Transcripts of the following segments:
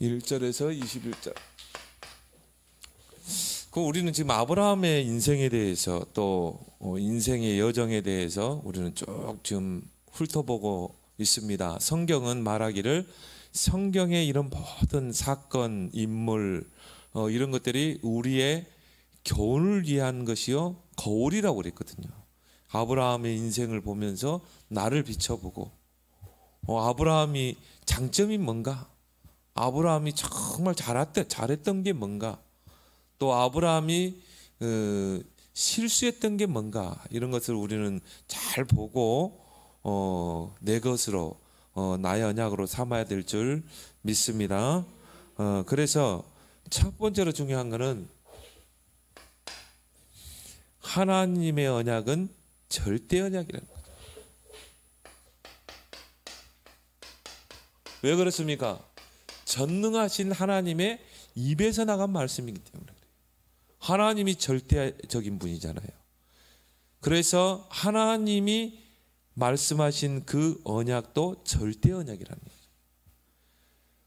1절에서 21절. 그 우리는 지금 아브라함의 인생에 대해서 또 인생의 여정에 대해서 우리는 쭉 지금 훑어보고 있습니다. 성경은 말하기를 성경의 이런 모든 사건, 인물 이런 것들이 우리의 교훈을 위한 것이요 거울이라고 그랬거든요. 아브라함의 인생을 보면서 나를 비춰보고 아브라함이 장점이 뭔가, 아브라함이 정말 잘했던 게 뭔가, 또 아브라함이 실수했던 게 뭔가, 이런 것을 우리는 잘 보고 내 것으로 나의 언약으로 삼아야 될 줄 믿습니다. 그래서 첫 번째로 중요한 것은 하나님의 언약은 절대 언약이라는 거죠. 왜 그렇습니까? 전능하신 하나님의 입에서 나간 말씀이기 때문에 그래요. 하나님이 절대적인 분이잖아요. 그래서 하나님이 말씀하신 그 언약도 절대 언약이라는 거죠.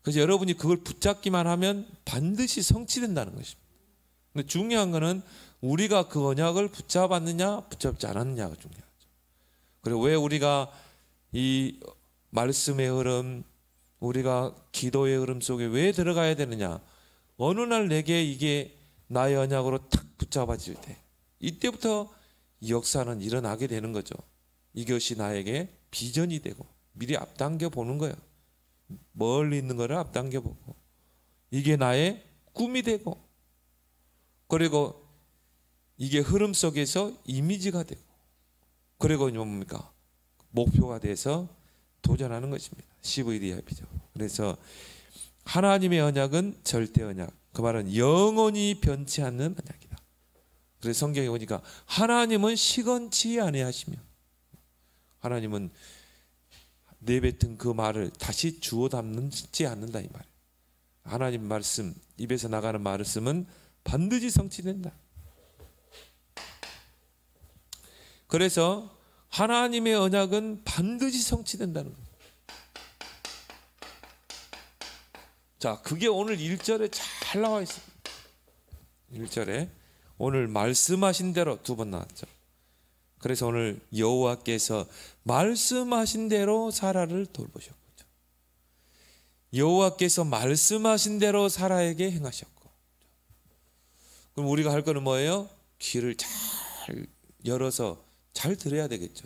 그래서 여러분이 그걸 붙잡기만 하면 반드시 성취된다는 것입니다. 근데 중요한 거는 우리가 그 언약을 붙잡았느냐 붙잡지 않았느냐가 중요하죠. 그리고 왜 우리가 이 말씀의 흐름, 우리가 기도의 흐름 속에 왜 들어가야 되느냐? 어느 날 내게 이게 나의 언약으로 탁 붙잡아질 때, 이때부터 이 역사는 일어나게 되는 거죠. 이것이 나에게 비전이 되고 미리 앞당겨 보는 거예요. 멀리 있는 거를 앞당겨 보고 이게 나의 꿈이 되고, 그리고 이게 흐름 속에서 이미지가 되고, 그리고 뭡니까? 목표가 돼서 도전하는 것입니다. CVDIP죠. 그래서 하나님의 언약은 절대 언약, 그 말은 영원히 변치 않는 언약이다. 그래서 성경에 보니까 하나님은 시건치 아니하시며, 하나님은 내뱉은 그 말을 다시 주워 담지 않는다, 이 말이에요. 하나님 말씀, 입에서 나가는 말씀은 반드시 성취된다. 그래서 하나님의 언약은 반드시 성취된다는 거예요. 자, 그게 오늘 1절에 잘 나와 있습니다. 1절에 오늘 말씀하신 대로 두 번 나왔죠. 그래서 오늘 여호와께서 말씀하신 대로 사라를 돌보셨고, 여호와께서 말씀하신 대로 사라에게 행하셨고, 그럼 우리가 할 거는 뭐예요? 귀를 잘 열어서 잘 들어야 되겠죠.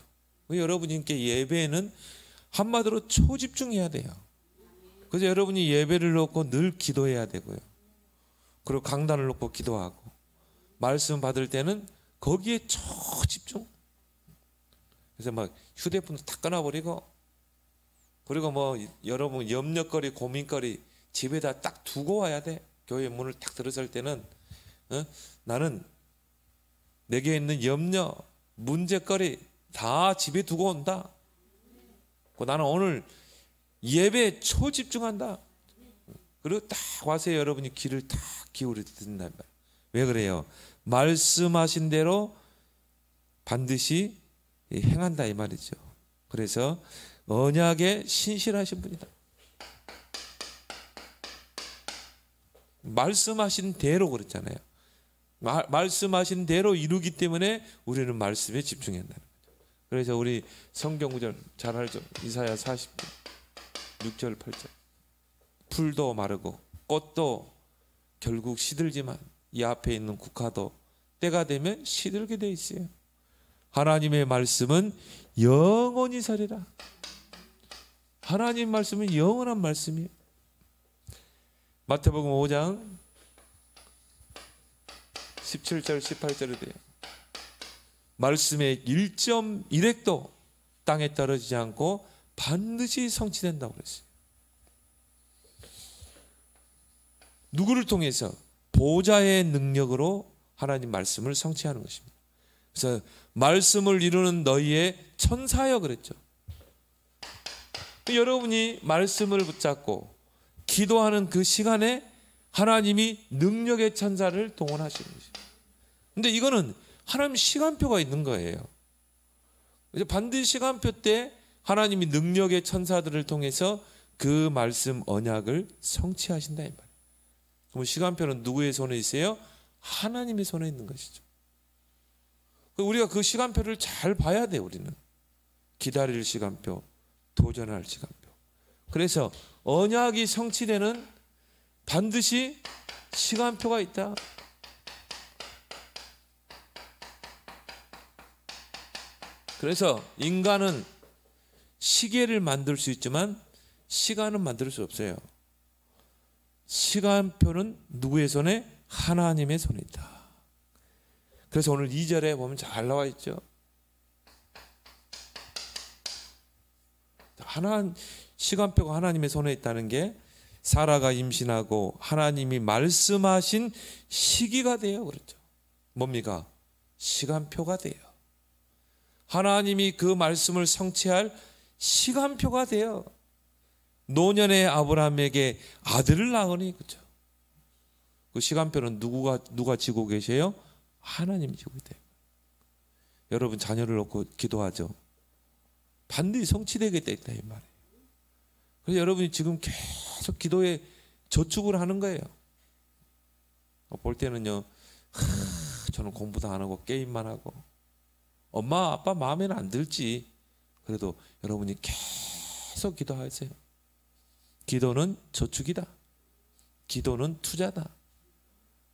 여러분께 예배에는 한마디로 초집중해야 돼요. 그래서 여러분이 예배를 놓고 늘 기도해야 되고요. 그리고 강단을 놓고 기도하고, 말씀 받을 때는 거기에 초집중. 그래서 막 휴대폰도 다 끊어버리고, 그리고 뭐 여러분 염려거리, 고민거리 집에다 딱 두고 와야 돼. 교회 문을 딱 들어설 때는 나는 내게 있는 염려, 문제거리 다 집에 두고 온다. 나는 오늘 예배에 초집중한다. 그리고 딱 와서 여러분이 귀를 딱 기울여 듣는단 말이에요. 왜 그래요? 말씀하신 대로 반드시 행한다, 이 말이죠. 그래서 언약에 신실하신 분이다. 말씀하신 대로 그랬잖아요. 말씀하신 대로 이루기 때문에 우리는 말씀에 집중해야 한다는 거죠. 그래서 우리 성경 구절 잘 알죠. 이사야 46절 8절. 풀도 마르고 꽃도 결국 시들지만 이 앞에 있는 국화도 때가 되면 시들게 돼 있어요. 하나님의 말씀은 영원히 서리라. 하나님 말씀은 영원한 말씀이에요. 마태복음 5장 17절 18절에 돼요. 말씀의 1.1핵도 땅에 떨어지지 않고 반드시 성취된다고 그랬어요. 누구를 통해서? 보좌의 능력으로 하나님 말씀을 성취하는 것입니다. 그래서 말씀을 이루는 너희의 천사여 그랬죠. 여러분이 말씀을 붙잡고 기도하는 그 시간에 하나님이 능력의 천사를 동원하시는 것입니다. 근데 이거는 하나님 시간표가 있는 거예요. 반드시 시간표 때 하나님이 능력의 천사들을 통해서 그 말씀 언약을 성취하신다 이 말이에요. 그럼 시간표는 누구의 손에 있어요? 하나님의 손에 있는 것이죠. 우리가 그 시간표를 잘 봐야 돼요. 우리는 기다릴 시간표, 도전할 시간표. 그래서 언약이 성취되는 반드시 시간표가 있다. 그래서 인간은 시계를 만들 수 있지만 시간은 만들 수 없어요. 시간표는 누구의 손에? 하나님의 손에 있다. 그래서 오늘 2절에 보면 잘 나와 있죠. 시간표가 하나님의 손에 있다는 게 사라가 임신하고 하나님이 말씀하신 시기가 돼요. 그렇죠. 뭡니까? 시간표가 돼요. 하나님이 그 말씀을 성취할 시간표가 돼요. 노년의 아브라함에게 아들을 낳으니, 그렇죠. 그 시간표는 누가 지고 계세요? 하나님이 지고 있대요. 여러분 자녀를 놓고 기도하죠. 반드시 성취되게 있다 이 말이에요. 그래서 여러분이 지금 계속 기도에 저축을 하는 거예요. 볼 때는요, 저는 공부도 안 하고 게임만 하고 엄마 아빠 마음에는 안 들지. 그래도 여러분이 계속 기도하세요. 기도는 저축이다. 기도는 투자다.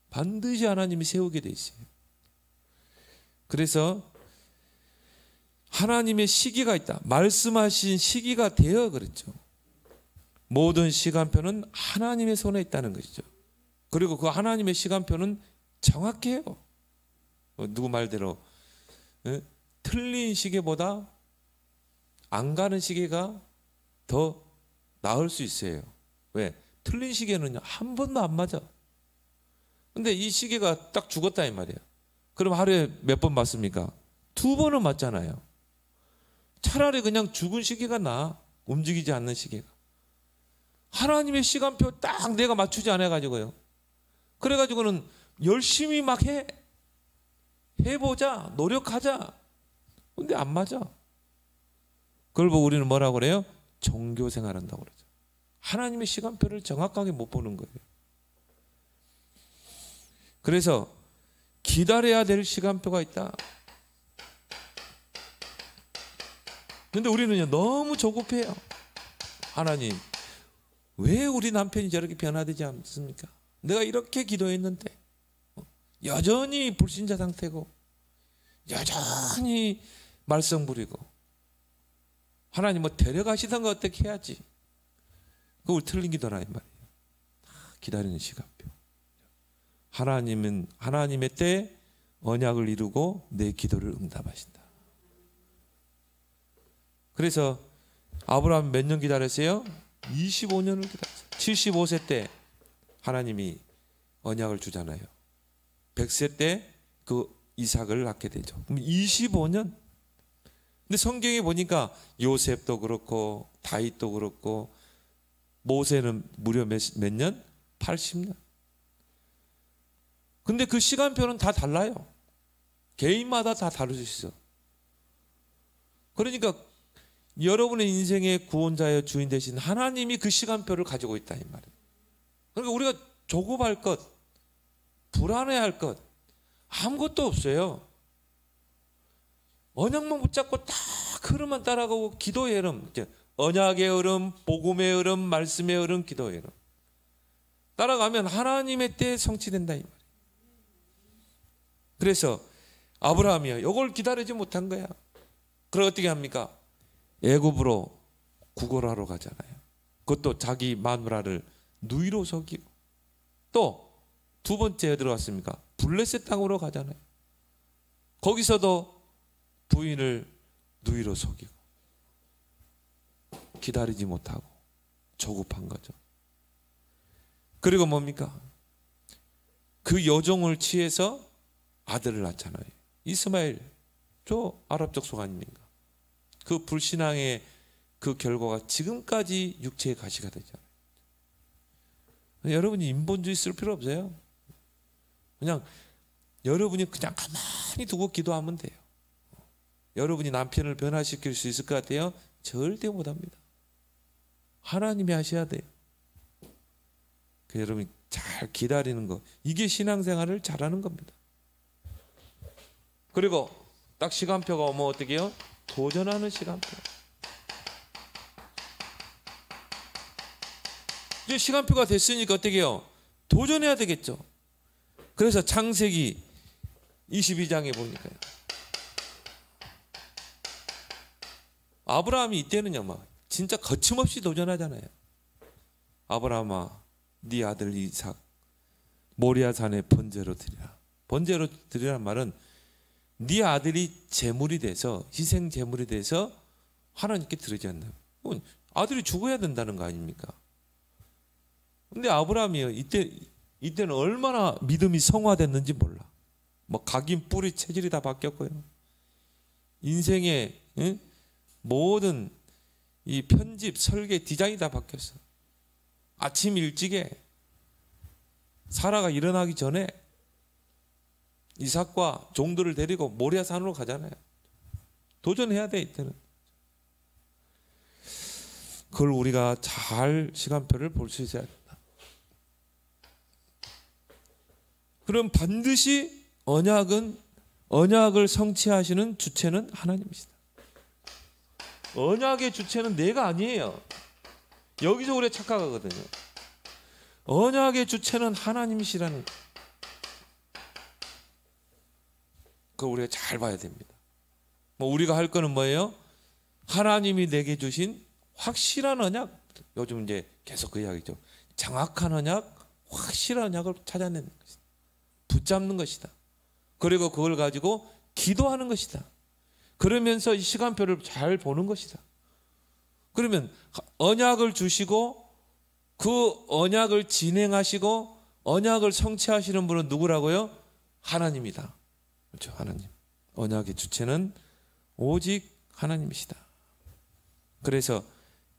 반드시 하나님이 세우게 돼 있어요. 그래서 하나님의 시기가 있다. 말씀하신 시기가 되어 그랬죠. 모든 시간표는 하나님의 손에 있다는 것이죠. 그리고 그 하나님의 시간표는 정확해요. 누구 말대로 틀린 시계보다 안 가는 시계가 더 나을 수 있어요. 왜? 틀린 시계는요 한 번도 안 맞아. 근데 이 시계가 딱 죽었다 이 말이에요. 그럼 하루에 몇 번 맞습니까? 2번은 맞잖아요. 차라리 그냥 죽은 시계가 나아. 움직이지 않는 시계가. 하나님의 시간표 딱 내가 맞추지 않아가지고요. 그래가지고는 열심히 막 해보자, 노력하자. 근데 안 맞아. 그걸 보고 우리는 뭐라고 그래요? 종교 생활한다고 그러죠. 하나님의 시간표를 정확하게 못 보는 거예요. 그래서 기다려야 될 시간표가 있다. 근데 우리는 너무 조급해요. 하나님, 왜 우리 남편이 저렇게 변화되지 않습니까? 내가 이렇게 기도했는데 여전히 불신자 상태고 여전히 말썽 부리고 하나님 뭐 데려가시던가 어떻게 해야지. 그걸 틀린 기도라 이 말이에요. 기다리는 시간표. 하나님은 하나님의 때에 언약을 이루고 내 기도를 응답하신다. 그래서 아브라함 몇 년 기다렸어요? 25년을 기다렸어요. 75세 때 하나님이 언약을 주잖아요. 100세 때 그 이삭을 낳게 되죠. 그럼 25년. 근데 성경에 보니까 요셉도 그렇고 다윗도 그렇고 모세는 무려 몇 년? 80년. 근데 그 시간표는 다 달라요. 개인마다 다 다를 수 있어. 그러니까 여러분의 인생의 구원자여 주인 되신 하나님이 그 시간표를 가지고 있다 이 말이에요. 그러니까 우리가 조급할 것, 불안해할 것 아무것도 없어요. 언약만 붙잡고 딱 흐름만 따라가고 기도의 흐름, 언약의 흐름, 복음의 흐름, 말씀의 흐름, 기도의 흐름 따라가면 하나님의 때에 성취된다 이 말이에요. 그래서 아브라함이요, 이걸 기다리지 못한 거야. 그럼 어떻게 합니까? 애굽으로 구걸하러 가잖아요. 그것도 자기 마누라를 누이로 속이고, 또 두 번째 어디로 갔습니까? 블레셋 땅으로 가잖아요. 거기서도 부인을 누이로 속이고 기다리지 못하고 조급한 거죠. 그리고 뭡니까? 그 여종을 취해서 아들을 낳잖아요. 이스마엘, 저 아랍족 속 아닙니까? 그 불신앙의 그 결과가 지금까지 육체의 가시가 되잖아요. 여러분이 인본주의 쓸 필요 없어요. 그냥 여러분이 그냥 가만히 두고 기도하면 돼요. 여러분이 남편을 변화시킬 수 있을 것 같아요? 절대 못합니다. 하나님이 하셔야 돼요. 그 여러분이 잘 기다리는 거, 이게 신앙생활을 잘하는 겁니다. 그리고 딱 시간표가 오면 어떻게 해요? 도전하는 시간표. 이제 시간표가 됐으니까 어떻게 해요? 도전해야 되겠죠. 그래서 창세기 22장에 보니까요, 아브라함이 이때는요 막 진짜 거침없이 도전하잖아요. 아브라함아, 네 아들 이삭 모리아 산에 번제로 드리라. 번제로 드리라는 말은 네 아들이 제물이 돼서, 희생 제물이 돼서 하나님께 드리지 않나. 아들이 죽어야 된다는 거 아닙니까? 근데 아브라함이요, 이때는 얼마나 믿음이 성화됐는지 몰라. 뭐 각인 뿌리 체질이 다 바뀌었고요. 인생의 모든 이 편집, 설계, 디자인이 다 바뀌었어. 아침 일찍에 사라가 일어나기 전에 이삭과 종들을 데리고 모리아 산으로 가잖아요. 도전해야 돼, 이때는. 그걸 우리가 잘 시간표를 볼 수 있어야 된다. 그럼 반드시 언약을 성취하시는 주체는 하나님이시다. 언약의 주체는 내가 아니에요. 여기서 우리가 착각하거든요. 언약의 주체는 하나님이시라는 거. 그거 우리가 잘 봐야 됩니다. 뭐 우리가 할 거는 뭐예요? 하나님이 내게 주신 확실한 언약. 요즘 이제 계속 그 이야기죠. 정확한 언약, 확실한 언약을 찾아내는 것이다. 붙잡는 것이다. 그리고 그걸 가지고 기도하는 것이다. 그러면서 이 시간표를 잘 보는 것이다. 그러면 언약을 주시고 그 언약을 진행하시고 언약을 성취하시는 분은 누구라고요? 하나님이다. 그렇죠, 하나님. 언약의 주체는 오직 하나님이시다. 그래서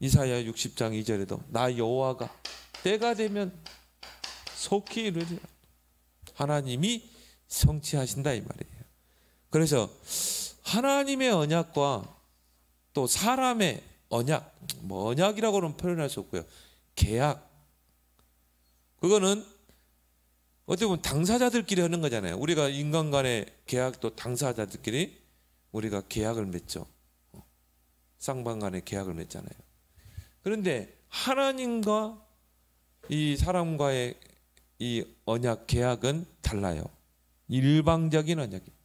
이사야 60장 2절에도 나 여호와가 때가 되면 속히 이루리라. 하나님이 성취하신다 이 말이에요. 그래서 하나님의 언약과 또 사람의 언약, 뭐 언약이라고는 표현할 수 없고요. 계약. 그거는 어떻게 보면 당사자들끼리 하는 거잖아요. 우리가 인간 간의 계약도 당사자들끼리 우리가 계약을 맺죠. 쌍방 간의 계약을 맺잖아요. 그런데 하나님과 이 사람과의 이 언약, 계약은 달라요. 일방적인 언약입니다.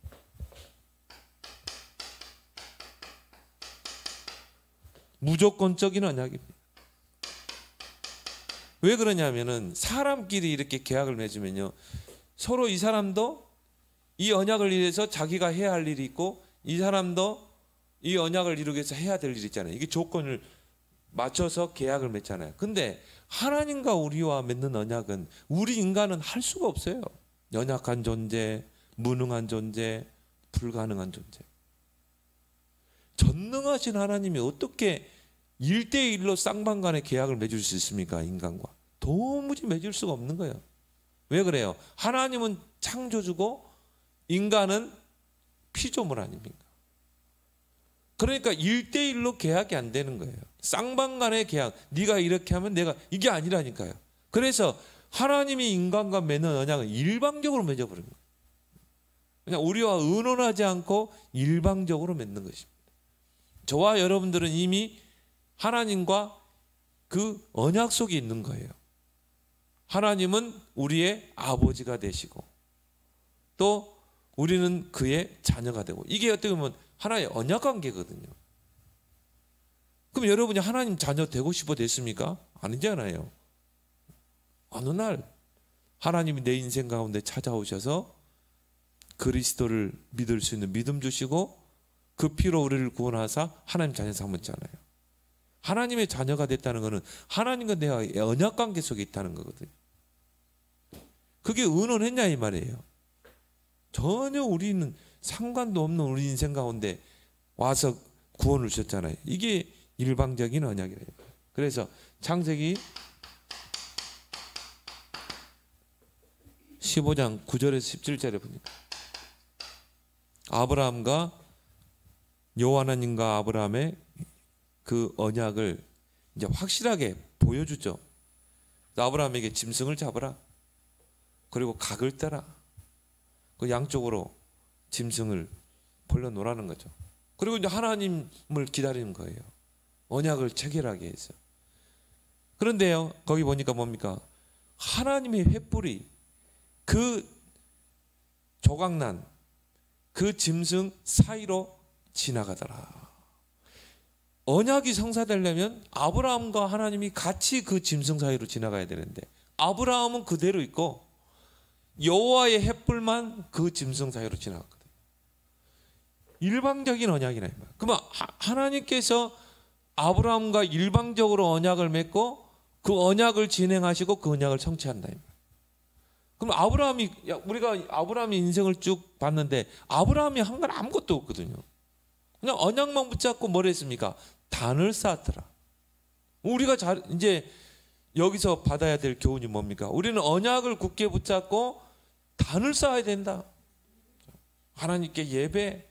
무조건적인 언약입니다. 왜 그러냐면은 사람끼리 이렇게 계약을 맺으면요, 서로 이 사람도 이 언약을 위해서 자기가 해야 할 일이 있고 이 사람도 이 언약을 이루기 위해서 해야 될 일이 있잖아요. 이게 조건을 맞춰서 계약을 맺잖아요. 근데 하나님과 우리와 맺는 언약은 우리 인간은 할 수가 없어요. 연약한 존재, 무능한 존재, 불가능한 존재. 전능하신 하나님이 어떻게 1대1로 쌍방 간의 계약을 맺을 수 있습니까? 인간과. 도무지 맺을 수가 없는 거예요. 왜 그래요? 하나님은 창조주고 인간은 피조물 아닙니까? 그러니까 1대1로 계약이 안 되는 거예요. 쌍방 간의 계약, 네가 이렇게 하면 내가, 이게 아니라니까요. 그래서 하나님이 인간과 맺는 언약은 일방적으로 맺어버린 거예요. 그냥 우리와 의논하지 않고 일방적으로 맺는 것입니다. 저와 여러분들은 이미 하나님과 그 언약 속에 있는 거예요. 하나님은 우리의 아버지가 되시고 또 우리는 그의 자녀가 되고, 이게 어떻게 보면 하나의 언약 관계거든요. 그럼 여러분이 하나님 자녀 되고 싶어 됐습니까? 아니잖아요. 어느 날 하나님이 내 인생 가운데 찾아오셔서 그리스도를 믿을 수 있는 믿음 주시고 그 피로 우리를 구원하사 하나님 자녀 삼았잖아요. 하나님의 자녀가 됐다는 것은 하나님과 내가 언약 관계 속에 있다는 거거든요. 그게 의논했냐 이 말이에요. 전혀 우리는 상관도 없는 우리 인생 가운데 와서 구원을 주셨잖아요. 이게 일방적인 언약이래요. 그래서 창세기 15장 9절에서 17절에 보니까 아브라함과 여호와 하나님과 아브라함의 그 언약을 이제 확실하게 보여주죠. 아브라함에게 짐승을 잡으라. 그리고 각을 떼라. 그 양쪽으로 짐승을 벌려놓으라는 거죠. 그리고 이제 하나님을 기다리는 거예요. 언약을 체결하게 해서. 그런데요, 거기 보니까 뭡니까? 하나님의 횃불이 그 조각난 그 짐승 사이로 지나가더라. 언약이 성사되려면 아브라함과 하나님이 같이 그 짐승 사이로 지나가야 되는데, 아브라함은 그대로 있고 여호와의 횃불만 그 짐승 사이로 지나갔거든요. 일방적인 언약이나. 그러면 하나님께서 아브라함과 일방적으로 언약을 맺고 그 언약을 진행하시고 그 언약을 성취한다. 그럼 우리가 아브라함의 인생을 쭉 봤는데 아브라함이 한 건 아무것도 없거든요. 그냥 언약만 붙잡고 뭘 했습니까? 단을 쌓았더라. 우리가 이제 여기서 받아야 될 교훈이 뭡니까? 우리는 언약을 굳게 붙잡고 단을 쌓아야 된다. 하나님께 예배,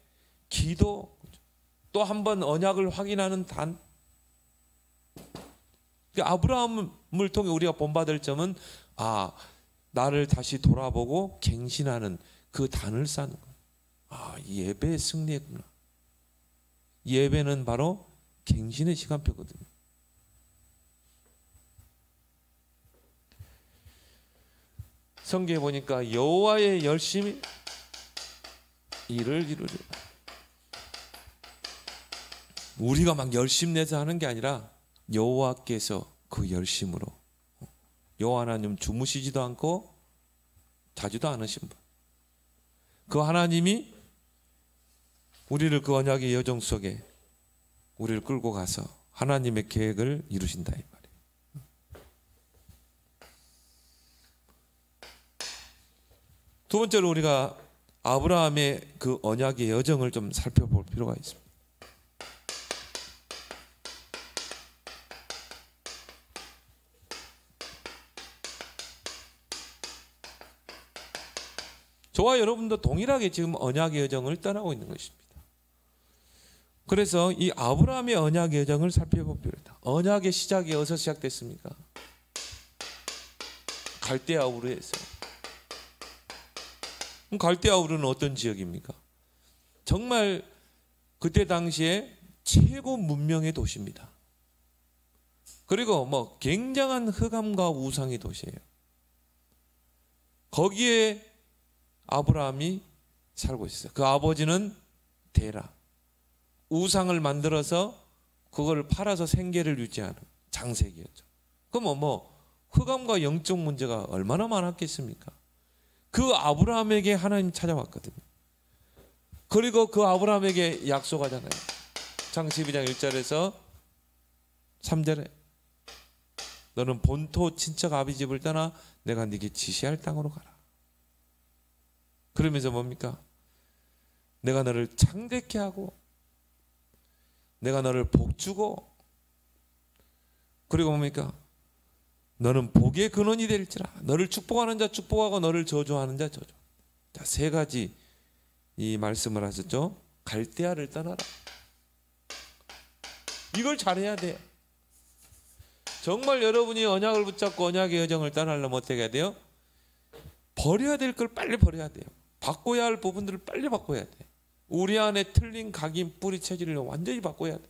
기도, 또 한 번 언약을 확인하는 단. 아브라함을 통해 우리가 본받을 점은 나를 다시 돌아보고 갱신하는 그 단을 쌓는 거예요. 예배의 승리했구나. 예배는 바로 갱신의 시간표거든요. 성경에 보니까 여호와의 열심히 일을 이루리라. 우리가 막 열심 내서 하는 게 아니라 여호와께서 그 열심으로. 여호와 하나님 주무시지도 않고 자지도 않으신 분. 그 하나님이 우리를 그 언약의 여정 속에 우리를 끌고 가서 하나님의 계획을 이루신다 이 말이에요. 두 번째로 우리가 아브라함의 그 언약의 여정을 좀 살펴볼 필요가 있습니다. 저와 여러분도 동일하게 지금 언약의 여정을 떠나고 있는 것입니다. 그래서 이 아브라함의 언약의 여정을 살펴볼 필요하다. 언약의 시작이 어디서 시작됐습니까? 갈대아 우르에서. 갈대아 우르는 어떤 지역입니까? 정말 그때 당시에 최고 문명의 도시입니다. 그리고 굉장한 흑암과 우상의 도시예요. 거기에 아브라함이 살고 있어요. 그 아버지는 데라. 우상을 만들어서 그걸 팔아서 생계를 유지하는 장색이었죠. 그럼 흑암과 영적 문제가 얼마나 많았겠습니까? 그 아브라함에게 하나님 찾아왔거든요. 그리고 그 아브라함에게 약속하잖아요. 창세기 12장 1절에서 3절에 너는 본토 친척 아비 집을 떠나 내가 네게 지시할 땅으로 가라. 그러면서 뭡니까? 내가 너를 창대케 하고 내가 너를 복주고 그리고 뭡니까? 너는 복의 근원이 될지라. 너를 축복하는 자 축복하고 너를 저주하는 자 저주. 자, 세 가지 이 말씀을 하셨죠. 갈대아를 떠나라. 이걸 잘해야 돼요. 정말 여러분이 언약을 붙잡고 언약의 여정을 떠나려면 어떻게 해야 돼요? 버려야 될 걸 빨리 버려야 돼요. 바꿔야 할 부분들을 빨리 바꿔야 돼. 우리 안에 틀린 각인 뿌리 체질을 완전히 바꿔야 돼.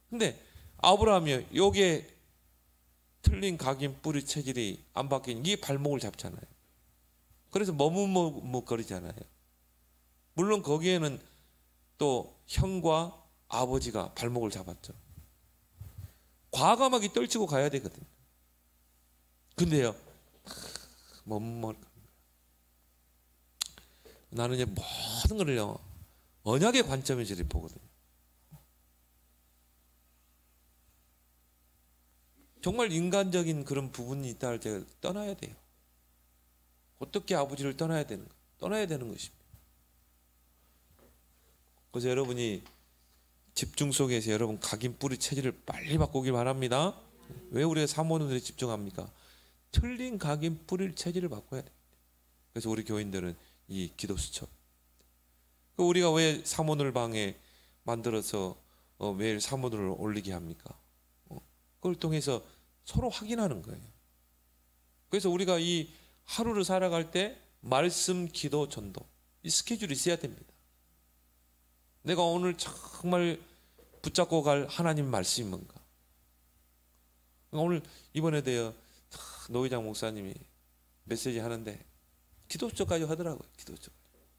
근데 아브라함이 여기에 틀린 각인 뿌리 체질이 안 바뀌니 이게 발목을 잡잖아요. 그래서 머뭇머뭇거리잖아요. 물론 거기에는 또 형과 아버지가 발목을 잡았죠. 과감하게 떨치고 가야 되거든요. 근데요, 머뭇머뭇. 나는 이제 모든 거를요 언약의 관점에서 이렇게 보거든요. 정말 인간적인 그런 부분이 있다 할 때 떠나야 돼요. 어떻게 아버지를 떠나야 되는 것입니다. 그래서 여러분이 집중 속에서 여러분 각인 뿌리 체질을 빨리 바꾸길 바랍니다. 왜 우리가 사모님들에 집중합니까? 틀린 각인 뿌리 체질을 바꿔야 돼요. 그래서 우리 교인들은 이 기도 수첩. 우리가 왜 사모늘 방에 만들어서 매일 사모늘을 올리게 합니까? 그걸 통해서 서로 확인하는 거예요. 그래서 우리가 이 하루를 살아갈 때 말씀, 기도, 전도 이 스케줄이 있어야 됩니다. 내가 오늘 정말 붙잡고 갈 하나님 말씀이 뭔가. 오늘 이번에도요, 노회장 목사님이 메시지 하는데 기도처까지 하더라고요. 기도처.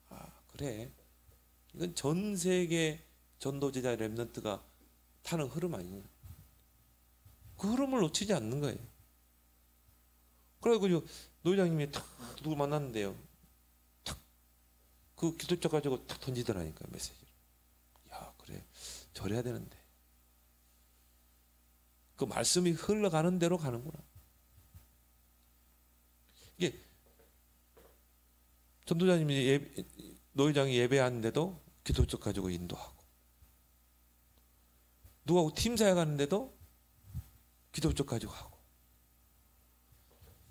아, 그래. 이건 전 세계 전도제자 렘넌트가 타는 흐름 아니냐. 그 흐름을 놓치지 않는 거예요. 그래가지고 노회장님이 탁 누구 만났는데요, 탁 그 기도처 가지고 탁 던지더라니까, 메시지를. 야, 그래. 저래야 되는데. 그 말씀이 흘러가는 대로 가는구나. 이게 전도자님이 노회장이 예배하는데도 기도적 가지고 인도하고, 누구하고 팀 사역하는데도 기도적 가지고 하고,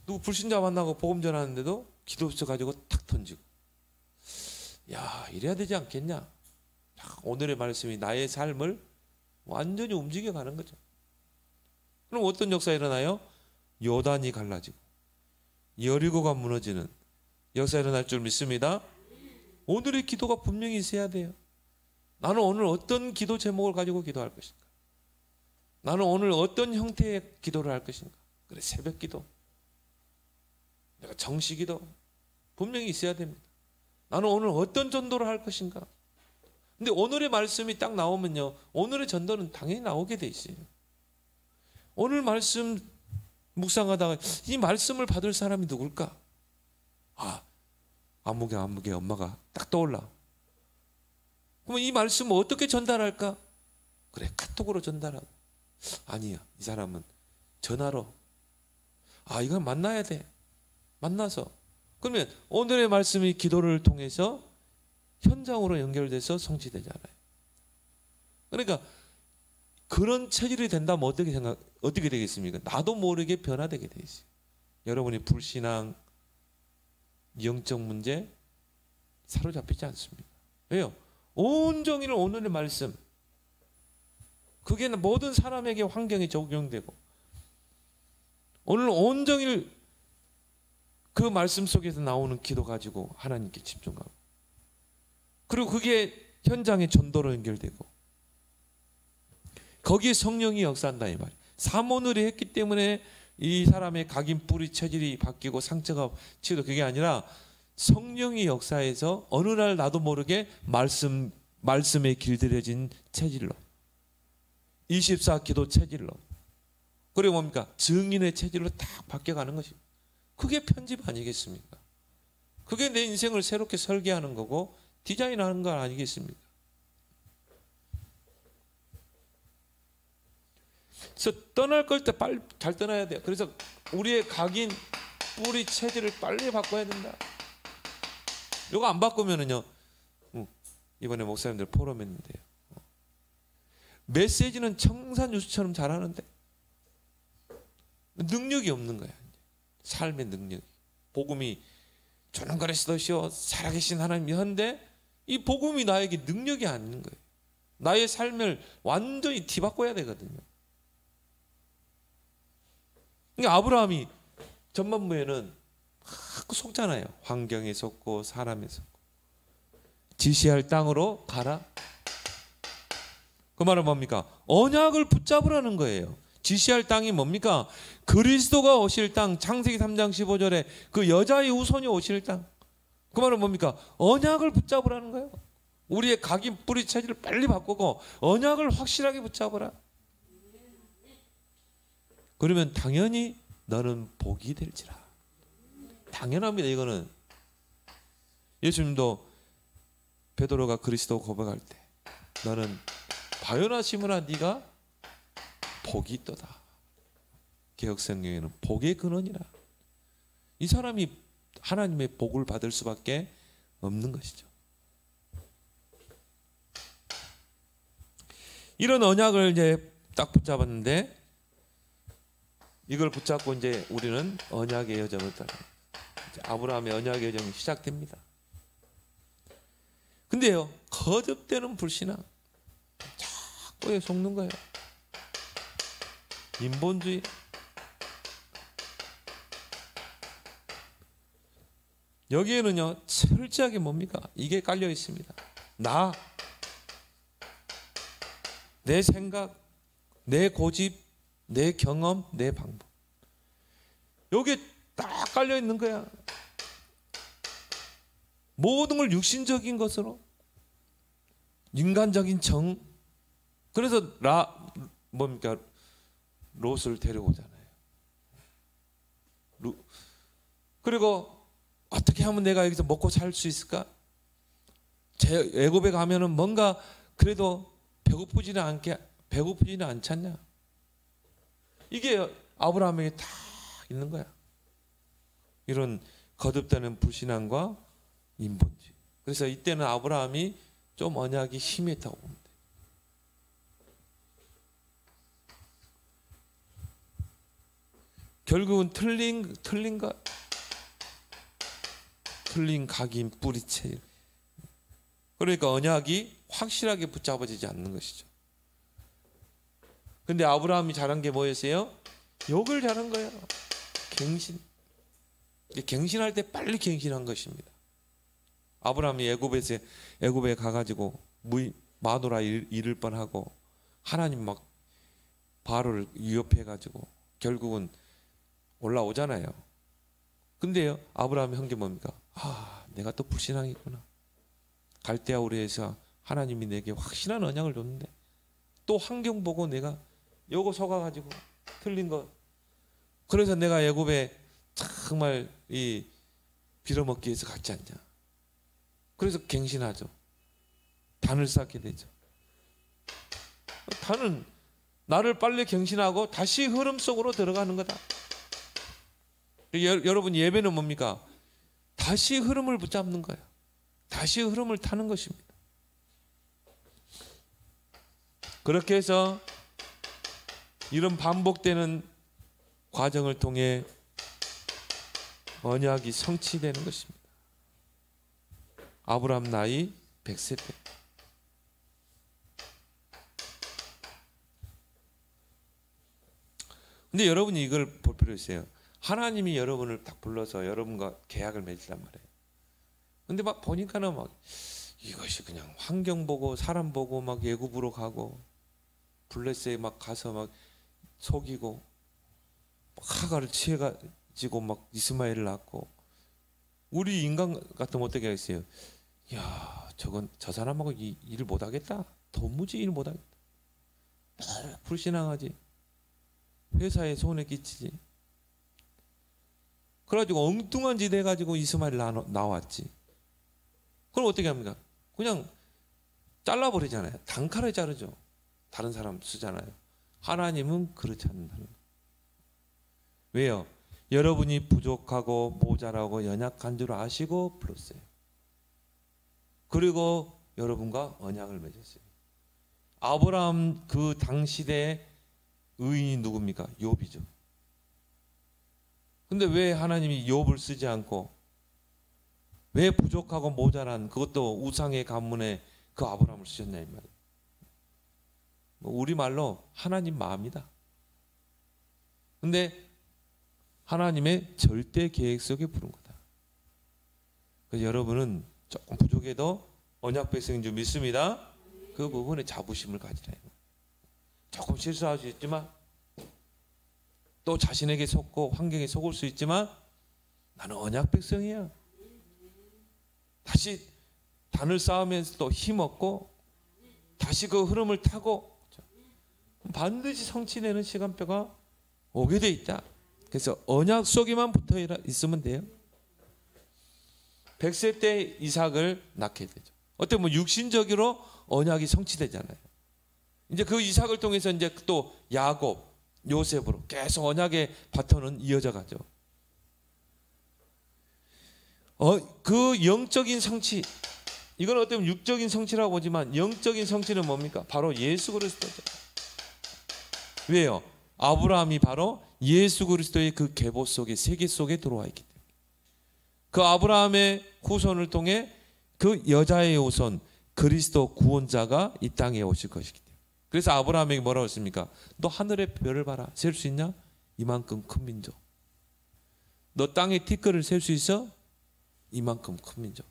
누구 불신자 만나고 복음 전하는데도 기도적 가지고 탁 던지고. 야, 이래야 되지 않겠냐. 오늘의 말씀이 나의 삶을 완전히 움직여가는 거죠. 그럼 어떤 역사가 일어나요? 요단이 갈라지고 여리고가 무너지는 역사가 일어날 줄 믿습니다. 오늘의 기도가 분명히 있어야 돼요. 나는 오늘 어떤 기도 제목을 가지고 기도할 것인가? 나는 오늘 어떤 형태의 기도를 할 것인가? 그래, 새벽 기도, 내가 정시 기도 분명히 있어야 됩니다. 나는 오늘 어떤 전도를 할 것인가? 근데 오늘의 말씀이 딱 나오면요, 오늘의 전도는 당연히 나오게 돼 있어요. 오늘 말씀 묵상하다가 이 말씀을 받을 사람이 누굴까? 아, 안무개 엄마가 딱 떠올라. 그러면 이 말씀을 어떻게 전달할까? 그래, 카톡으로 전달하고. 아니야, 이 사람은 전화로. 아, 이건 만나야 돼. 만나서. 그러면 오늘의 말씀이 기도를 통해서 현장으로 연결돼서 성취되잖아요. 그러니까 그런 체질이 된다면 어떻게 되겠습니까? 나도 모르게 변화되게 돼 있어요. 여러분이 불신앙, 영적 문제 사로잡히지 않습니다. 왜요? 온종일 오늘의 말씀, 그게 모든 사람에게 환경에 적용되고, 오늘 온종일 그 말씀 속에서 나오는 기도 가지고 하나님께 집중하고, 그리고 그게 현장의 전도로 연결되고, 거기에 성령이 역사한다 이 말이에요. 사모늘이 했기 때문에 이 사람의 각인 뿌리 체질이 바뀌고 상처가 치유도, 그게 아니라 성령이 역사해서 어느 날 나도 모르게 말씀에 길들여진 체질로, 24 기도 체질로, 그리고 뭡니까? 증인의 체질로 딱 바뀌어가는 것이, 그게 편집 아니겠습니까? 그게 내 인생을 새롭게 설계하는 거고 디자인하는 거 아니겠습니까? 그래서 떠날 걸 때 빨리 잘 떠나야 돼요. 그래서 우리의 각인 뿌리 체질을 빨리 바꿔야 된다. 이거 안 바꾸면은요, 이번에 목사님들 포럼 했는데요, 메시지는 청산유수처럼 잘하는데 능력이 없는 거야. 삶의 능력이. 복음이 주는 그리스도시요 살아계신 하나님이 한데 이 복음이 나에게 능력이 아닌 거예요. 나의 삶을 완전히 뒤바꿔야 되거든요. 그러니까 아브라함이 전반부에는 자꾸 속잖아요. 환경에 속고 사람에 속고. 지시할 땅으로 가라. 그 말은 뭡니까? 언약을 붙잡으라는 거예요. 지시할 땅이 뭡니까? 그리스도가 오실 땅, 창세기 3장 15절에 그 여자의 후손이 오실 땅. 그 말은 뭡니까? 언약을 붙잡으라는 거예요. 우리의 각인 뿌리 체질을 빨리 바꾸고 언약을 확실하게 붙잡으라. 그러면 당연히 너는 복이 될지라. 당연합니다. 이거는 예수님도 베드로가 그리스도 고백할 때 너는 바요나 시므나 네가 복이 있도다. 개혁성경에는 복의 근원이라. 이 사람이 하나님의 복을 받을 수밖에 없는 것이죠. 이런 언약을 이제 딱 붙잡았는데, 이걸 붙잡고 이제 우리는 언약의 여정을 따라 아브라함의 언약의 여정이 시작됩니다. 근데요, 거듭되는 불신앙 자꾸 속는 거예요. 인본주의. 여기에는요 철저하게 뭡니까? 이게 깔려 있습니다. 내 생각, 내 고집, 내 경험, 내 방법. 여기에 딱 깔려 있는 거야. 모든 걸 육신적인 것으로, 인간적인 정. 그래서 롯을 데려오잖아요. 그리고 어떻게 하면 내가 여기서 먹고 살 수 있을까? 애굽에 가면은 뭔가 그래도 배고프지는 않잖냐? 이게 아브라함에게 다 있는 거야. 이런 거듭되는 불신앙과 인본주의. 그래서 이때는 아브라함이 좀 언약이 심했다고 봅니다. 결국은 틀린 각인 뿌리채. 그러니까 언약이 확실하게 붙잡아지지 않는 것이죠. 근데 아브라함이 잘한 게 뭐였어요? 욕을 잘한 거예요. 갱신. 갱신할 때 빨리 갱신한 것입니다. 아브라함이 애굽에 가가지고 마누라 잃을 뻔하고 하나님 막 바로를 위협해가지고 결국은 올라오잖아요. 근데요 아브라함이 한 게 뭡니까? 내가 또 불신앙이구나. 갈대아 우르에서 하나님이 내게 확실한 언약을 줬는데 또 환경 보고 내가 요거 속아가지고 틀린 거. 그래서 내가 애굽에 정말 이 빌어먹기 위해서 갔지 않냐. 그래서 갱신하죠. 단을 쌓게 되죠. 단은 나를 빨리 갱신하고 다시 흐름 속으로 들어가는 거다. 여러분 예배는 뭡니까? 다시 흐름을 붙잡는 거예요. 다시 흐름을 타는 것입니다. 그렇게 해서 이런 반복되는 과정을 통해 언약이 성취되는 것입니다. 아브라함 나이 100세 때. 근데 여러분이 이걸 볼 필요 있어요. 하나님이 여러분을 딱 불러서 여러분과 계약을 맺으란 말이에요. 근데 막 보니까는 막 이것이 그냥 환경 보고 사람 보고 막 애굽으로 가고 블레셋에 막 가서 막 속이고 하가를 취해가지고 막 이스마엘을 낳고. 우리 인간 같으면 어떻게 하겠어요? 야, 저 사람하고 일을 못하겠다. 도무지 일 못하겠다. 불신앙하지. 회사에 손해 끼치지. 그래가지고 엉뚱한 짓 해가지고 이스마엘 나왔지. 그럼 어떻게 합니까? 그냥 잘라버리잖아요. 단칼에 자르죠. 다른 사람 쓰잖아요. 하나님은 그렇지 않는다는 거예요. 왜요? 여러분이 부족하고 모자라고 연약한 줄 아시고 불렀어요. 그리고 여러분과 언약을 맺었어요. 아브라함 그 당시대의 의인이 누굽니까? 욥이죠. 근데 왜 하나님이 욥을 쓰지 않고 왜 부족하고 모자란 그것도 우상의 가문에 그 아브라함을 쓰셨냐 이 말이에요. 우리말로 하나님 마음이다. 근데 하나님의 절대 계획 속에 부른 거다. 그래서 여러분은 조금 부족해도 언약 백성인 줄 믿습니다. 그 부분에 자부심을 가지라. 조금 실수할 수 있지만 또 자신에게 속고 환경에 속을 수 있지만 나는 언약 백성이야. 다시 단을 쌓으면서 또 힘없고 다시 그 흐름을 타고 반드시 성취되는 시간표가 오게 돼 있다. 그래서 언약 속에만 붙어 있으면 돼요. 100세 때 이삭을 낳게 되죠. 어때 뭐 육신적으로 언약이 성취되잖아요. 이제 그 이삭을 통해서 이제 또 야곱, 요셉으로 계속 언약의 바톤은 이어져 가죠. 그 영적인 성취, 이건 어떻게 보면 육적인 성취라고 보지만 영적인 성취는 뭡니까? 바로 예수 그리스도죠. 왜요? 아브라함이 바로 예수 그리스도의 그 계보 속에 세계 속에 들어와 있기 때문에 그 아브라함의 후손을 통해 그 여자의 후손 그리스도 구원자가 이 땅에 오실 것이기 때문에 그래서 아브라함에게 뭐라고 했습니까? 너 하늘의 별을 봐라. 셀 수 있냐? 이만큼 큰 민족. 너 땅의 티끌을 셀 수 있어? 이만큼 큰 민족.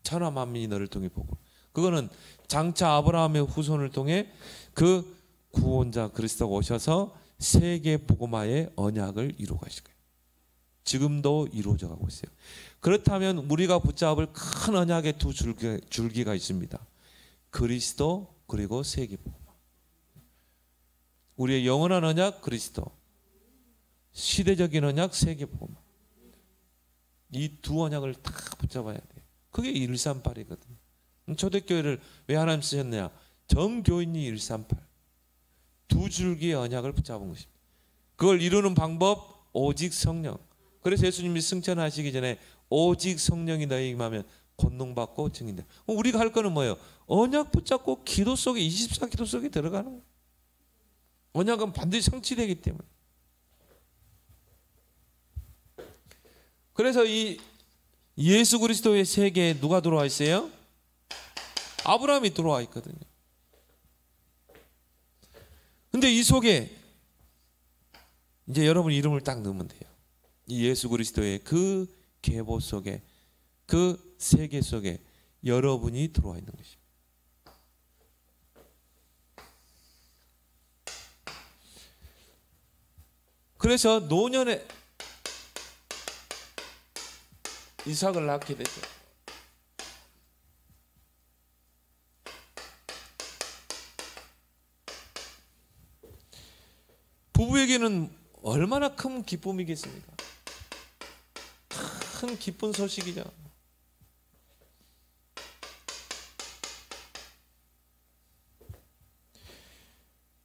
천하 만민이 너를 통해 보고. 그거는 장차 아브라함의 후손을 통해 그 구원자 그리스도가 오셔서 세계 복음화의 언약을 이루어 가실 거예요. 지금도 이루어져 가고 있어요. 그렇다면 우리가 붙잡을 큰 언약의 두 줄기가 있습니다. 그리스도 그리고 세계 복음화. 우리의 영원한 언약 그리스도, 시대적인 언약 세계 복음화. 이 두 언약을 다 붙잡아야 돼요. 그게 138이거든요. 초대교회를 왜 하나님 쓰셨느냐? 정교인이 138. 두 줄기의 언약을 붙잡은 것입니다. 그걸 이루는 방법 오직 성령. 그래서 예수님이 승천하시기 전에 오직 성령이 너희에게 임하면 권능받고 증인다. 우리가 할 거는 뭐예요? 언약 붙잡고 기도 속에 24기도 속에 들어가는 거예요. 언약은 반드시 성취되기 때문에. 그래서 이 예수 그리스도의 세계에 누가 들어와 있어요? 아브라함이 들어와 있거든요. 근데 이 속에 이제 여러분 이름을 딱 넣으면 돼요. 이 예수 그리스도의 그 계보 속에, 그 세계 속에 여러분이 들어와 있는 것입니다. 그래서 노년에 이삭을 낳게 되죠. 부부에게는 얼마나 큰 기쁨이겠습니까? 큰 기쁜 소식이죠.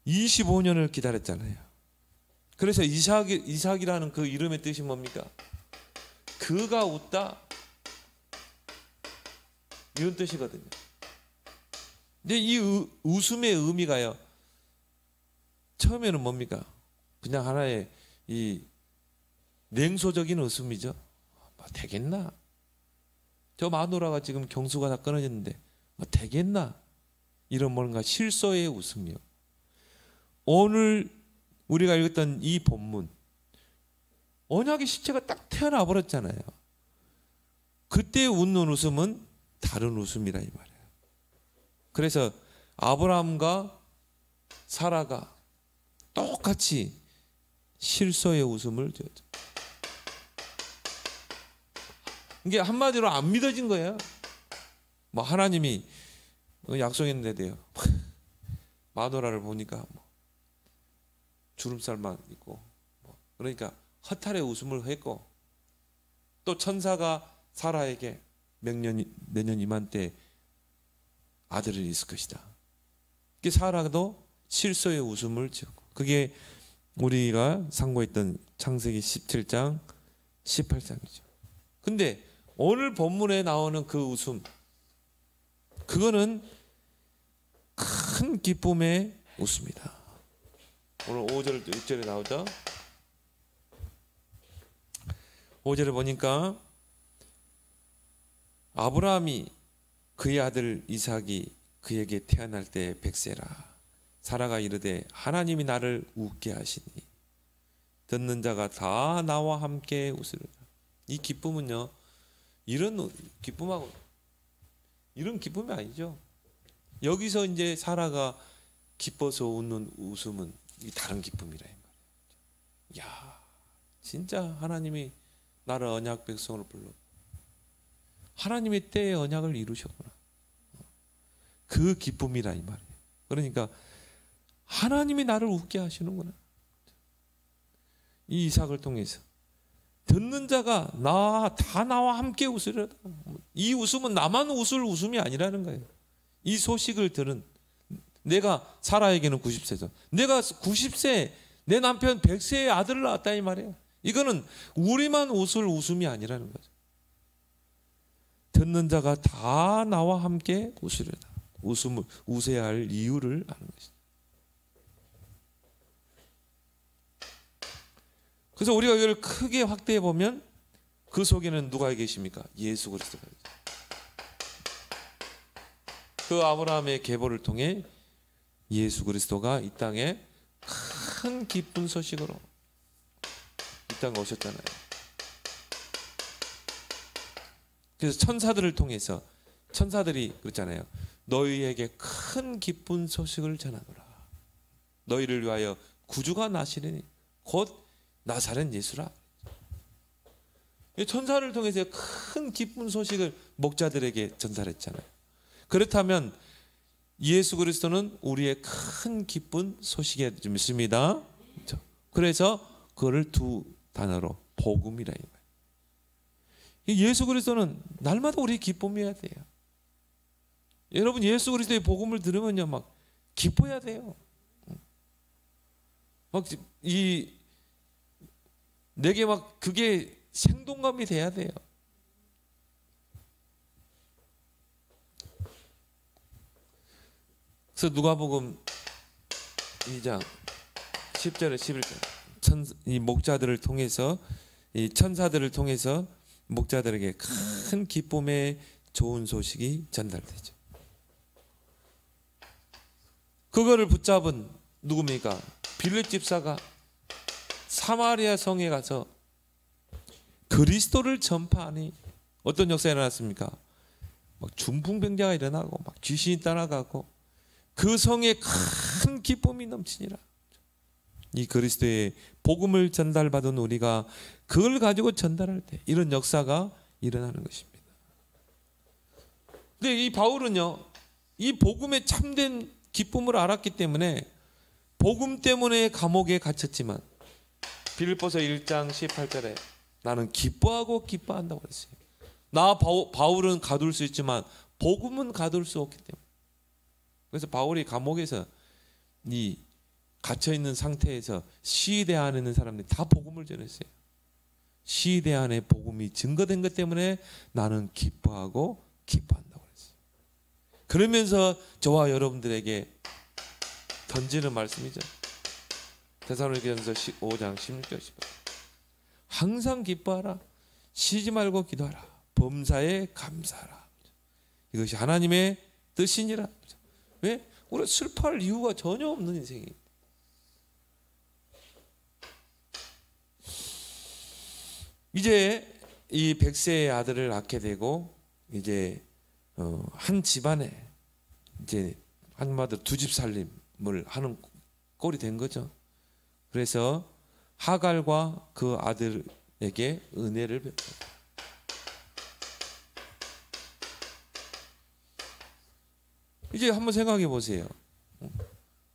(25년을) 기다렸잖아요. 그래서 이삭이라는 그 이름의 뜻이 뭡니까? 그가 웃다, 이런 뜻이거든요. 근데 이 웃음의 의미가요, 처음에는 뭡니까? 그냥 하나의 이 냉소적인 웃음이죠. 뭐 되겠나? 저 마누라가 지금 경수가 다 끊어졌는데 뭐 되겠나? 이런 뭔가 실소의 웃음이요. 오늘 우리가 읽었던 이 본문, 언약의 시체가 딱 태어나 버렸잖아요. 그때 웃는 웃음은 다른 웃음이라 이 말이에요. 그래서 아브라함과 사라가 똑같이 실소의 웃음을 지었죠. 이게 한마디로 안 믿어진 거예요. 뭐 하나님이 약속했는데도요. 마누라를 보니까 뭐 주름살만 있고, 그러니까 허탈의 웃음을 했고, 또 천사가 사라에게 내년 이맘때 아들이 있을 것이다. 그 사라도 실소의 웃음을 지었고, 그게 우리가 상고했던 창세기 17장 18장이죠. 근데 오늘 본문에 나오는 그 웃음, 그거는 큰 기쁨의 웃음이다. 오늘 5절 6절에 나오죠. 5절에 보니까 아브라함이 그의 아들 이삭이 그에게 태어날 때 백세라. 사라가 이르되 하나님이 나를 웃게 하시니 듣는 자가 다 나와 함께 웃으리라. 이 기쁨은요, 이런 기쁨하고 이런 기쁨이 아니죠. 여기서 이제 사라가 기뻐서 웃는 웃음은 다른 기쁨이라 이 말이에요. 야, 진짜 하나님이 나를 언약 백성으로 불러 하나님의 때에 언약을 이루셨구나. 그 기쁨이라 이 말이에요. 그러니까 하나님이 나를 웃게 하시는구나. 이 이삭을 통해서 듣는 자가 다 나와 함께 웃으리라. 이 웃음은 나만 웃을 웃음이 아니라는 거예요. 이 소식을 들은 내가 사라에게는 90세죠. 내가 90세 내 남편 100세의 아들을 낳았다 이 말이에요. 이거는 우리만 웃을 웃음이 아니라는 거죠. 듣는 자가 다 나와 함께 웃으리라. 웃음을 웃어야 할 이유를 아는 것이죠. 그래서 우리가 이걸 크게 확대해 보면 그 속에는 누가 계십니까? 예수 그리스도가 있죠. 그 아브라함의 계보를 통해 예수 그리스도가 이 땅에 큰 기쁜 소식으로 이 땅에 오셨잖아요. 그래서 천사들을 통해서 천사들이 그랬잖아요. 너희에게 큰 기쁜 소식을 전하노라. 너희를 위하여 구주가 나시리니 곧 나사렛 예수라. 천사를 통해서 큰 기쁜 소식을 목자들에게 전달했잖아요. 그렇다면 예수 그리스도는 우리의 큰 기쁜 소식에 좀 있습니다. 그래서 그거를 두 단어로 복음이라. 예수 그리스도는 날마다 우리의 기쁨이어야 돼요. 여러분 예수 그리스도의 복음을 들으면요 막 기뻐야 돼요. 막 내게 막 그게 생동감이 돼야 돼요. 그래서 누가복음 2장 10절에 11절 이 목자들을 통해서 이 천사들을 통해서 목자들에게 큰 기쁨의 좋은 소식이 전달되죠. 그거를 붙잡은 누굽니까? 빌립 집사가 사마리아 성에 가서 그리스도를 전파하니 어떤 역사가 일어났습니까? 막 중풍병자가 일어나고 막 귀신이 따라가고 그 성에 큰 기쁨이 넘치니라. 이 그리스도의 복음을 전달받은 우리가 그걸 가지고 전달할 때 이런 역사가 일어나는 것입니다. 근데 이 바울은요, 이 복음의 참된 기쁨을 알았기 때문에 복음 때문에 감옥에 갇혔지만 빌립보서 1장 18절에 나는 기뻐하고 기뻐한다고 그랬어요. 나 바울은 가둘 수 있지만 복음은 가둘 수 없기 때문에. 그래서 바울이 감옥에서 이 갇혀있는 상태에서 시대 안에 있는 사람들이 다 복음을 전했어요. 시대 안에 복음이 증거된 것 때문에 나는 기뻐하고 기뻐한다고 그랬어요. 그러면서 저와 여러분들에게 던지는 말씀이죠. 데살로니가전서 5장 16절 18절 항상 기뻐하라. 쉬지 말고 기도하라. 범사에 감사하라. 이것이 하나님의 뜻이니라. 왜? 우리가 슬퍼할 이유가 전혀 없는 인생입니다. 이제 이 백세의 아들을 낳게 되고 이제 한 집안에 이제 한마디로 두 집 살림을 하는 꼴이 된 거죠. 그래서 하갈과 그 아들에게 은혜를 베풀었다. 이제 한번 생각해 보세요.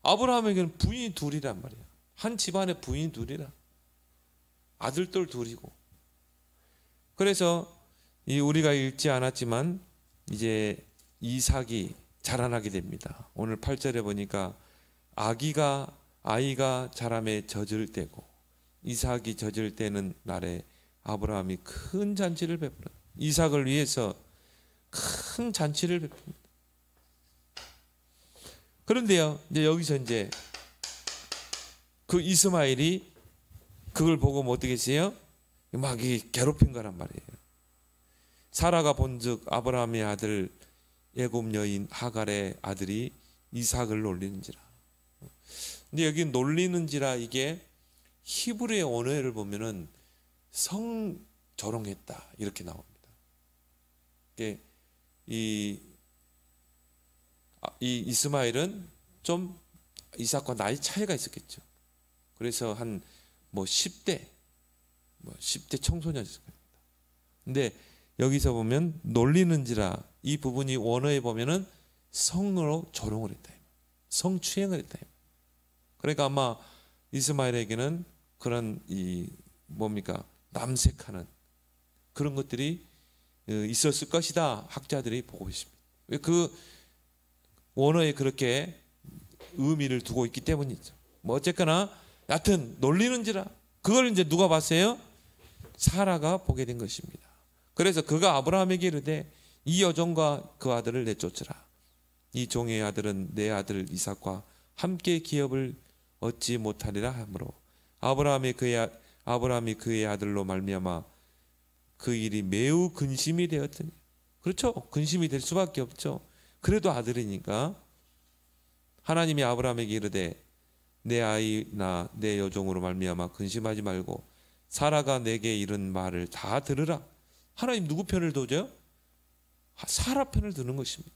아브라함에게는 부인이 둘이란 말이에요. 한 집안에 부인이 둘이라. 아들들 둘이고. 그래서 우리가 읽지 않았지만 이제 이삭이 자라나게 됩니다. 오늘 8절에 보니까 아이가 자람에 젖을 때고 이삭이 젖을 때는 날에 아브라함이 큰 잔치를 베풀어. 이삭을 위해서 큰 잔치를 베풉니다. 그런데요, 이제 여기서 이제 그 이스마엘이 그걸 보고 뭐 어떻게 했어요? 막 괴롭힌 거란 말이에요. 사라가 본즉 아브라함의 아들 애굽 여인 하갈의 아들이 이삭을 놀리는지라. 근데 여기 놀리는지라 이게 히브리의 언어를 보면은 성조롱했다 이렇게 나옵니다. 이 이스마엘은 좀 이삭과 나이 차이가 있었겠죠. 그래서 한 10대 청소년이었을 겁니다. 근데 여기서 보면 놀리는지라 이 부분이 원어에 보면은 성으로 조롱을 했다. 성추행을 했다. 그러니까 아마 이스마엘에게는 그런 남색하는 그런 것들이 있었을 것이다. 학자들이 보고 있습니다. 그 원어에 그렇게 의미를 두고 있기 때문이죠. 어쨌거나 여하튼 놀리는지라 그걸 이제 누가 봤어요? 사라가 보게 된 것입니다. 그래서 그가 아브라함에게 이르되 이 여종과 그 아들을 내쫓으라. 이 종의 아들은 내 아들 이삭과 함께 기업을 얻지 못하리라 하므로 아브라함이 그의 아들로 말미암아 그 일이 매우 근심이 되었더니. 그렇죠. 근심이 될 수밖에 없죠. 그래도 아들이니까 하나님이 아브라함에게 이르되 내 아이나 내 여종으로 말미암아 근심하지 말고 사라가 내게 이른 말을 다 들으라. 하나님 누구 편을 도죠? 사라 편을 드는 것입니다.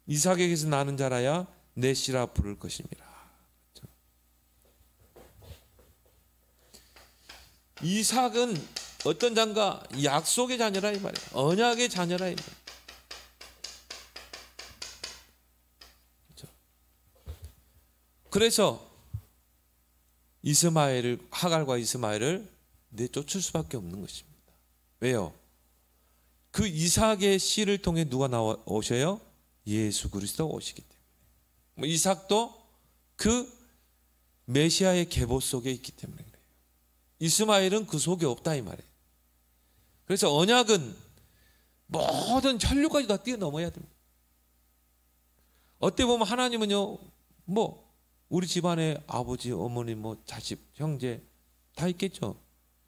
이삭에게서 나는 자라야 내 씨라 부를 것입니다. 이삭은 어떤 자인가? 약속의 자녀라 이 말이에요. 언약의 자녀라 이 말이에요. 그래서 하갈과 이스마엘을 내쫓을 수밖에 없는 것입니다. 왜요? 그 이삭의 씨를 통해 누가 오셔요? 예수 그리스도가 오시기 때문에. 이삭도 그 메시아의 계보 속에 있기 때문에 그래요. 이스마엘은 그 속에 없다 이 말이에요. 그래서 언약은 모든 혈육까지 다 뛰어넘어야 됩니다. 어때 보면 하나님은요, 우리 집안에 아버지, 어머니, 자식, 형제 다 있겠죠.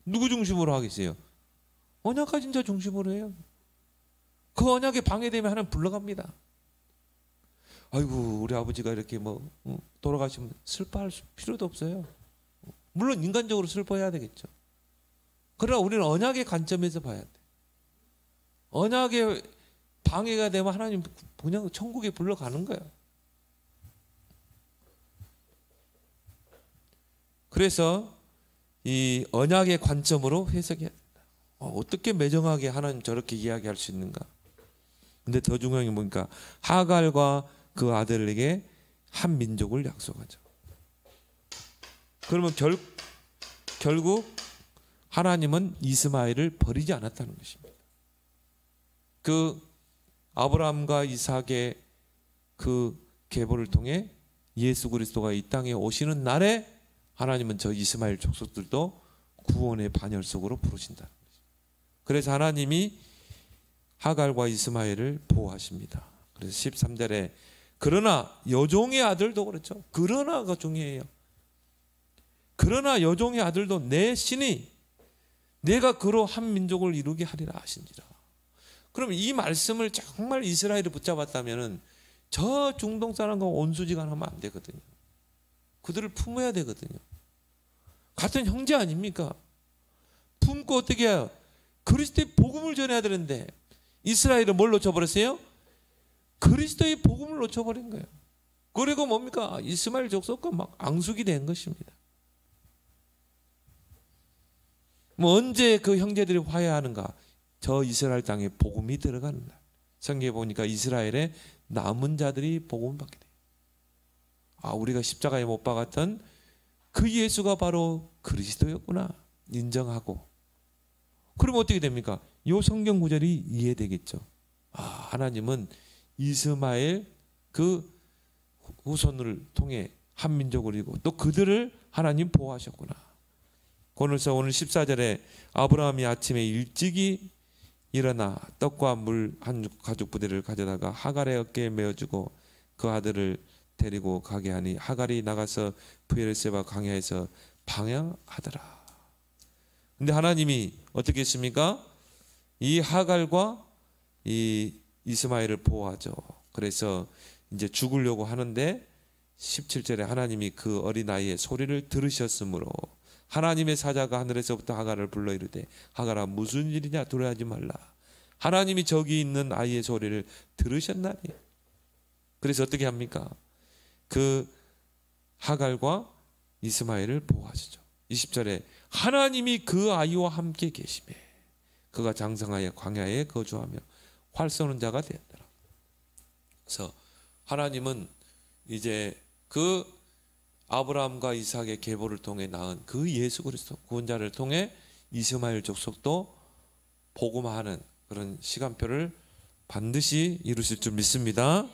누구 중심으로 하겠어요? 언약 가진 자 중심으로 해요. 그 언약에 방해되면 하나님 불러갑니다. 아이고 우리 아버지가 이렇게 돌아가시면 슬퍼할 필요도 없어요. 물론 인간적으로 슬퍼해야 되겠죠. 그러나 우리는 언약의 관점에서 봐야 돼. 언약에 방해가 되면 하나님 그냥 천국에 불러가는 거예요. 그래서 이 언약의 관점으로 해석해야 된다. 어떻게 매정하게 하나님 저렇게 이야기할 수 있는가? 근데 더 중요한 게 뭐니까 하갈과 그 아들에게 한 민족을 약속하죠. 그러면 결국 하나님은 이스마엘을 버리지 않았다는 것입니다. 그 아브라함과 이삭의 그 계보를 통해 예수 그리스도가 이 땅에 오시는 날에 하나님은 저 이스마엘 족속들도 구원의 반열 속으로 부르신다는 거죠. 그래서 하나님이 하갈과 이스마엘을 보호하십니다. 그래서 13절에 그러나 여종의 아들도 그렇죠. 그러나가 중요해요. 그러나 여종의 아들도 내 신이 내가 그로 한 민족을 이루게 하리라 하신지라. 그럼 이 말씀을 정말 이스라엘이 붙잡았다면 저 중동 사람과 온수지간하면 안 되거든요. 그들을 품어야 되거든요. 같은 형제 아닙니까? 품고 어떻게 해요? 그리스도의 복음을 전해야 되는데 이스라엘은 뭘 놓쳐버렸어요? 그리스도의 복음을 놓쳐버린 거예요. 그리고 뭡니까? 이스마엘 족속과 막 앙숙이 된 것입니다. 언제 그 형제들이 화해하는가? 저 이스라엘 땅에 복음이 들어가는 날. 성경에 보니까 이스라엘의 남은 자들이 복음을 받게 돼요. 우리가 십자가에 못 박았던 그 예수가 바로 그리스도였구나 인정하고. 그러면 어떻게 됩니까? 이 성경 구절이 이해되겠죠. 하나님은 이스마엘 그 후손을 통해 한 민족을 이루고 또 그들을 하나님 보호하셨구나. 그래서 오늘 14절에 아브라함이 아침에 일찍이 일어나 떡과 물 한 가죽 부대를 가져다가 하갈의 어깨에 메어주고 그 아들을 데리고 가게 하니 하갈이 나가서 브에르세바 광야에서 방향하더라. 근데 하나님이 어떻게 했습니까? 이 하갈과 이 이스마엘을 보호하죠. 그래서 이제 죽으려고 하는데 17절에 하나님이 그 어린아이의 소리를 들으셨으므로 하나님의 사자가 하늘에서부터 하갈을 불러 이르되 하갈아 무슨 일이냐 두려워하지 말라. 하나님이 저기 있는 아이의 소리를 들으셨나니. 그래서 어떻게 합니까? 그 하갈과 이스마엘을 보호하시죠. 20절에 하나님이 그 아이와 함께 계시매 그가 장성하여 광야에 거주하며 활 쏘는 자가 되었더라. 그래서 하나님은 이제 그 아브라함과 이삭의 계보를 통해 낳은 그 예수 그리스도 구원자를 통해 이스마엘 족속도 복음화하는 그런 시간표를 반드시 이루실 줄 믿습니다.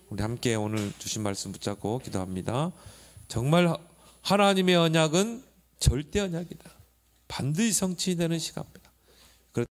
우리 함께 오늘 주신 말씀 붙잡고 기도합니다. 정말 하나님의 언약은 절대 언약이다. 반드시 성취되는 시간표.